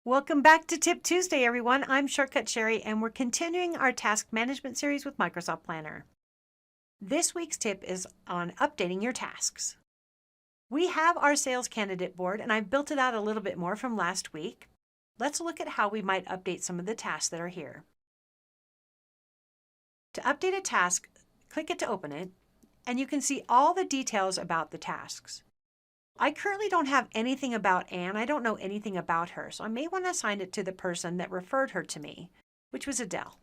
Welcome back to Tip Tuesday, everyone. I'm Shortcut Sherry, and we're continuing our task management series with Microsoft Planner. This week's tip is on updating your tasks. We have our sales candidate board, and I've built it out a little bit more from last week. Let's look at how we might update some of the tasks that are here. To update a task, click it to open it, and you can see all the details about the tasks. I currently don't have anything about Anne. I don't know anything about her, so I may want to assign it to the person that referred her to me, which was Adele.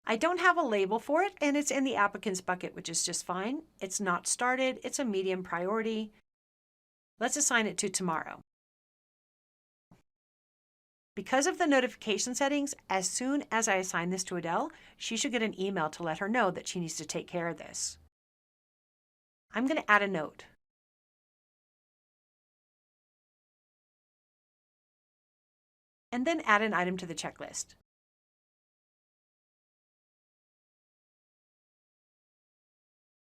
I don't have a label for it, and it's in the applicants bucket, which is just fine. It's not started. It's a medium priority. Let's assign it to tomorrow. Because of the notification settings, as soon as I assign this to Adele, she should get an email to let her know that she needs to take care of this. I'm going to add a note. And then add an item to the checklist.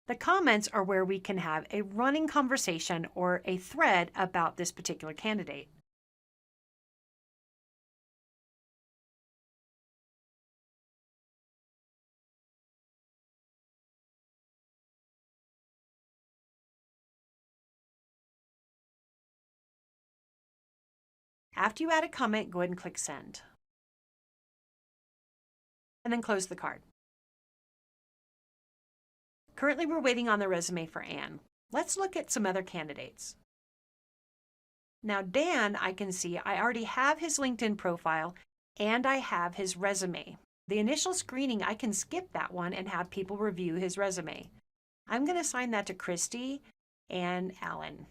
The comments are where we can have a running conversation or a thread about this particular candidate. After you add a comment, go ahead and click Send. And then close the card. Currently, we're waiting on the resume for Anne. Let's look at some other candidates. Now, Dan, I can see I already have his LinkedIn profile and I have his resume. The initial screening, I can skip that one and have people review his resume. I'm going to assign that to Christy and Alan.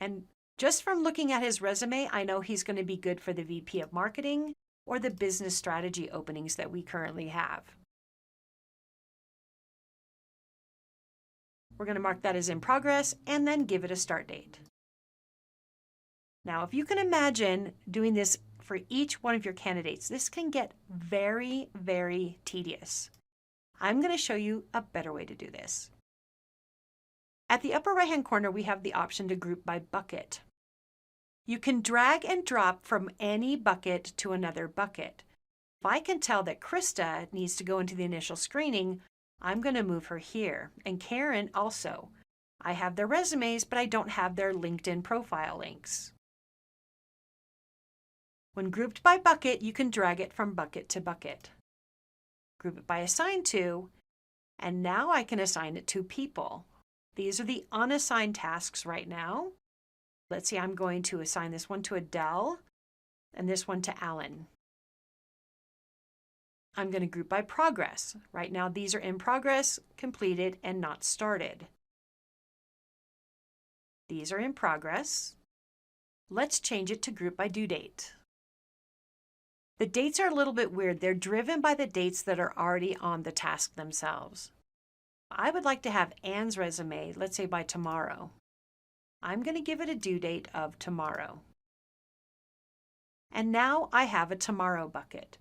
And just from looking at his resume, I know he's going to be good for the VP of Marketing or the business strategy openings that we currently have. We're going to mark that as in progress and then give it a start date. Now, if you can imagine doing this for each one of your candidates, this can get very, very tedious. I'm going to show you a better way to do this. At the upper right-hand corner, we have the option to group by bucket. You can drag and drop from any bucket to another bucket. If I can tell that Krista needs to go into the initial screening, I'm going to move her here. And Karen also. I have their resumes, but I don't have their LinkedIn profile links. When grouped by bucket, you can drag it from bucket to bucket. Group it by assigned to, and now I can assign it to people. These are the unassigned tasks right now. Let's see, I'm going to assign this one to Adele and this one to Alan. I'm going to group by progress. Right now, these are in progress, completed, and not started. These are in progress. Let's change it to group by due date. The dates are a little bit weird. They're driven by the dates that are already on the task themselves. I would like to have Anne's resume, let's say by tomorrow. I'm going to give it a due date of tomorrow. And now I have a tomorrow bucket.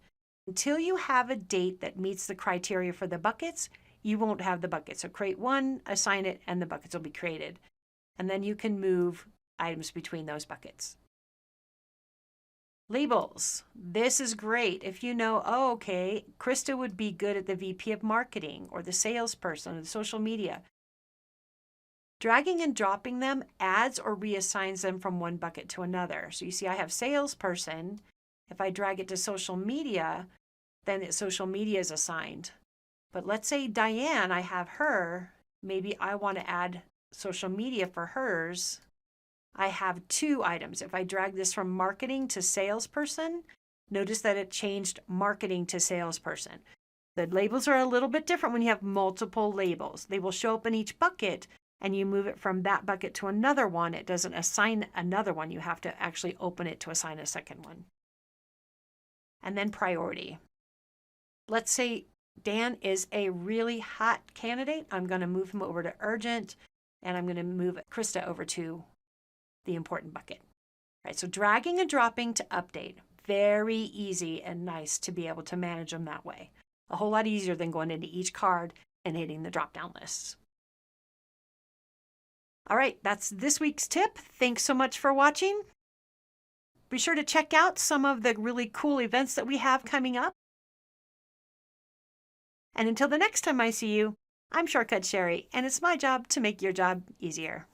Until you have a date that meets the criteria for the buckets, you won't have the bucket. So create one, assign it, and the buckets will be created. And then you can move items between those buckets. Labels. This is great. If you know, oh, okay, Krista would be good at the VP of Marketing or the salesperson or the social media. Dragging and dropping them adds or reassigns them from one bucket to another. So you see I have salesperson. If I drag it to social media, then social media is assigned. But let's say Diane, I have her. Maybe I want to add social media for hers. I have two items. If I drag this from marketing to salesperson, notice that it changed marketing to salesperson. The labels are a little bit different when you have multiple labels. They will show up in each bucket, and you move it from that bucket to another one. It doesn't assign another one. You have to actually open it to assign a second one. And then priority. Let's say Dan is a really hot candidate. I'm going to move him over to urgent, and I'm going to move Krista over to the important bucket. All right, so dragging and dropping to update. Very easy and nice to be able to manage them that way. A whole lot easier than going into each card and hitting the drop-down lists. All right, that's this week's tip. Thanks so much for watching. Be sure to check out some of the really cool events that we have coming up. And until the next time I see you, I'm Shortcut Sherry, and it's my job to make your job easier.